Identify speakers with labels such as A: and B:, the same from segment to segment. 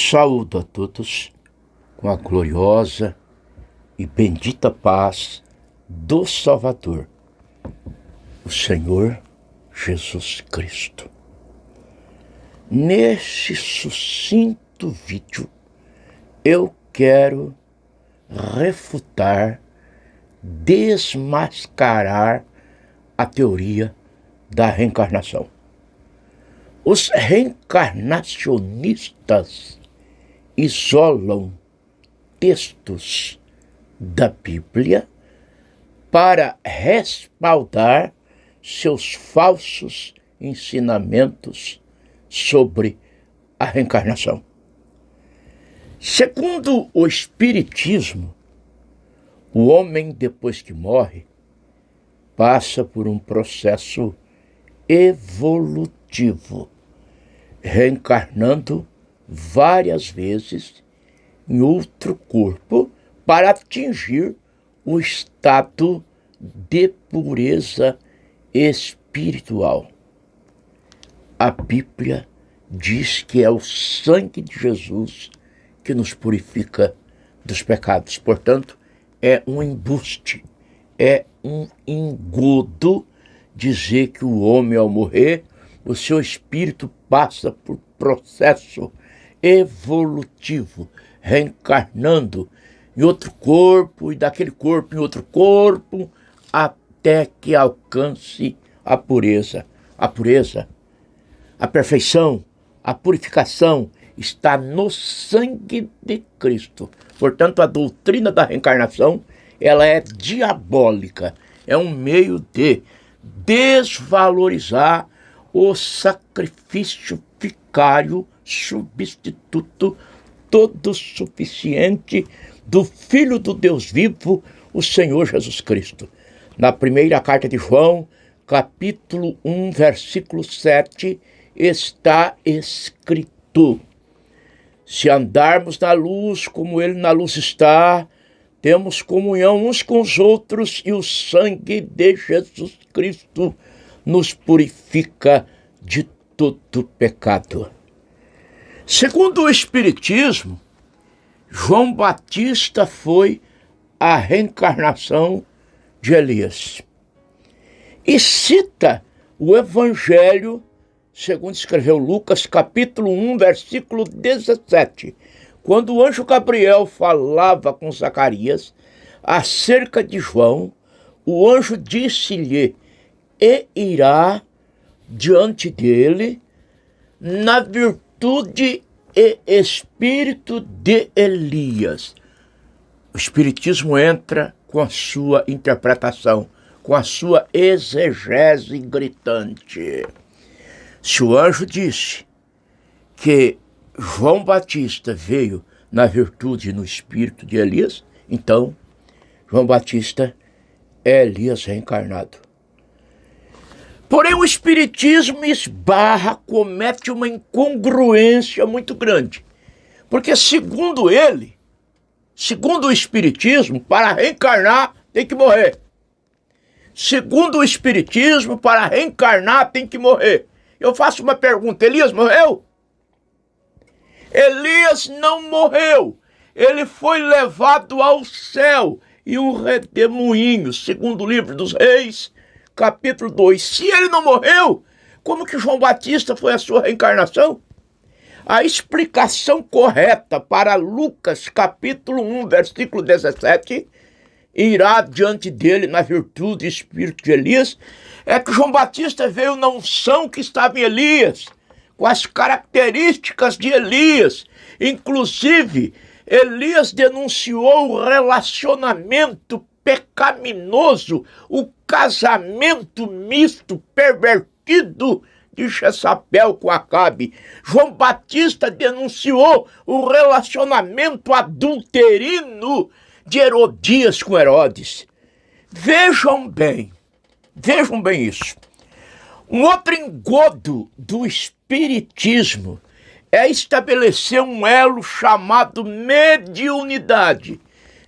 A: Saúdo a todos com a gloriosa e bendita paz do Salvador, o Senhor Jesus Cristo. Neste sucinto vídeo, eu quero refutar, desmascarar a teoria da reencarnação. Os reencarnacionistas isolam textos da Bíblia para respaldar seus falsos ensinamentos sobre a reencarnação. Segundo o Espiritismo, o homem, depois que morre, passa por um processo evolutivo, reencarnando várias vezes em outro corpo para atingir o estado de pureza espiritual. A Bíblia diz que é o sangue de Jesus que nos purifica dos pecados. Portanto, é um embuste, é um engodo dizer que o homem, ao morrer, o seu espírito passa por processo evolutivo, reencarnando em outro corpo e daquele corpo em outro corpo, até que alcance a pureza. A pureza, a perfeição, a purificação está no sangue de Cristo. Portanto, a doutrina da reencarnação, ela é diabólica, é um meio de desvalorizar o sacrifício vicário, substituto, todo suficiente do Filho do Deus vivo, o Senhor Jesus Cristo. Na primeira carta de João, capítulo 1, versículo 7, está escrito: se andarmos na luz como Ele na luz está, temos comunhão uns com os outros e o sangue de Jesus Cristo nos purifica de todo pecado. Segundo o Espiritismo, João Batista foi a reencarnação de Elias. E cita o Evangelho, segundo escreveu Lucas, capítulo 1, versículo 17. Quando o anjo Gabriel falava com Zacarias acerca de João, o anjo disse-lhe: e irá diante dele na virtude e espírito de Elias. O Espiritismo entra com a sua interpretação, com a sua exegese gritante. Se o anjo disse que João Batista veio na virtude e no espírito de Elias, então João Batista é Elias reencarnado. Porém, o Espiritismo esbarra, comete uma incongruência muito grande. Porque, segundo ele, segundo o Espiritismo, para reencarnar tem que morrer. Segundo o Espiritismo, para reencarnar tem que morrer. Eu faço uma pergunta: Elias morreu? Elias não morreu. Ele foi levado ao céu e um redemoinho, segundo o livro dos Reis, capítulo 2. Se ele não morreu, como que João Batista foi a sua reencarnação? A explicação correta para Lucas, capítulo 1, versículo 17, irá diante dele na virtude e espírito de Elias, é que João Batista veio na unção que estava em Elias, com as características de Elias. Inclusive, Elias denunciou o relacionamento pecaminoso, o casamento misto, pervertido de Jezabel com Acabe. João Batista denunciou o relacionamento adulterino de Herodias com Herodes. Vejam bem isso. Um outro engodo do Espiritismo é estabelecer um elo chamado mediunidade,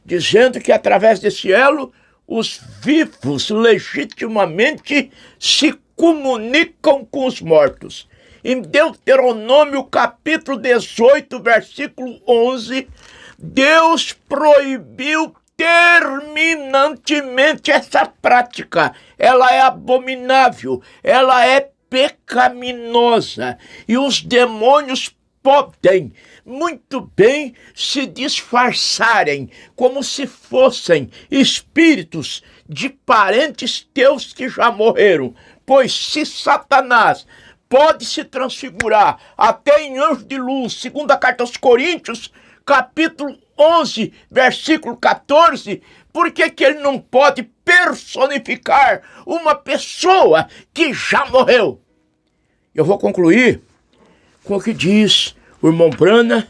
A: dizendo que através desse elo os vivos legitimamente se comunicam com os mortos. em Deuteronômio capítulo 18, versículo 11, Deus proibiu terminantemente essa prática. Ela é abominável, ela é pecaminosa, e os demônios podem muito bem se disfarçarem como se fossem espíritos de parentes teus que já morreram, pois se Satanás pode se transfigurar até em anjo de luz, segundo a carta aos Coríntios, capítulo 11, versículo 14, por que ele não pode personificar uma pessoa que já morreu? Eu vou concluir com o que diz o irmão Brana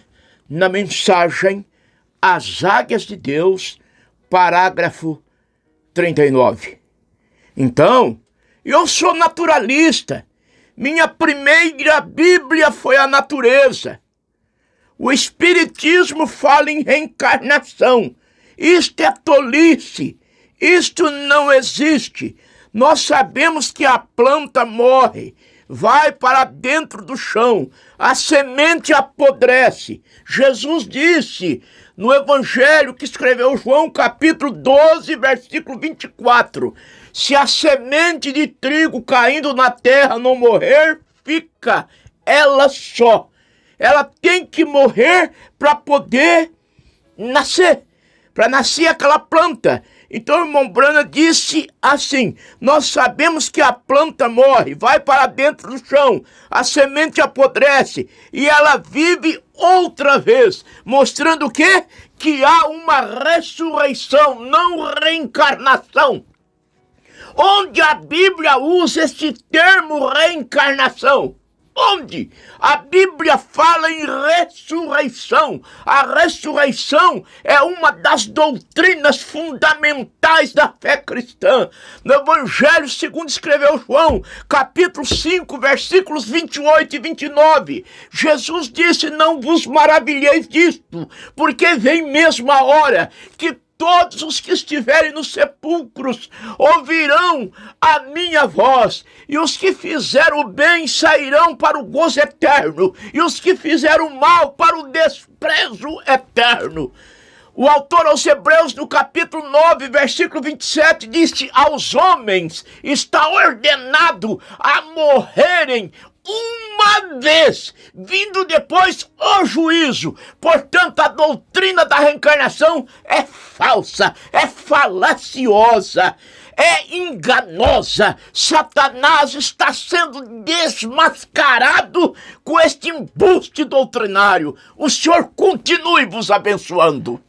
A: na mensagem As Águias de Deus, parágrafo 39. Então, eu sou naturalista. Minha primeira Bíblia foi a natureza. O Espiritismo fala em reencarnação. Isto é tolice. Isto não existe. Nós sabemos que a planta morre, vai para dentro do chão, a semente apodrece. Jesus disse no Evangelho que escreveu João, capítulo 12, versículo 24, se a semente de trigo caindo na terra não morrer, fica ela só. Ela tem que morrer para poder nascer, para nascer aquela planta. Então o irmão Brana disse assim, nós sabemos que a planta morre, vai para dentro do chão, a semente apodrece e ela vive outra vez, mostrando o quê? Que há uma ressurreição, não reencarnação. Onde a Bíblia usa esse termo reencarnação? Onde? A Bíblia fala em ressurreição. A ressurreição é uma das doutrinas fundamentais da fé cristã. No Evangelho segundo escreveu João, capítulo 5, versículos 28 e 29, Jesus disse, não vos maravilheis disto, porque vem mesmo a hora que todos os que estiverem nos sepulcros ouvirão a minha voz, e os que fizeram o bem sairão para o gozo eterno, e os que fizeram o mal para o desprezo eterno. O autor aos Hebreus, no capítulo 9, versículo 27, disse, aos homens está ordenado a morrerem uma vez, vindo depois o juízo. Portanto, a doutrina da reencarnação é falsa, é falaciosa, é enganosa. Satanás está sendo desmascarado com este embuste doutrinário. O Senhor continue vos abençoando.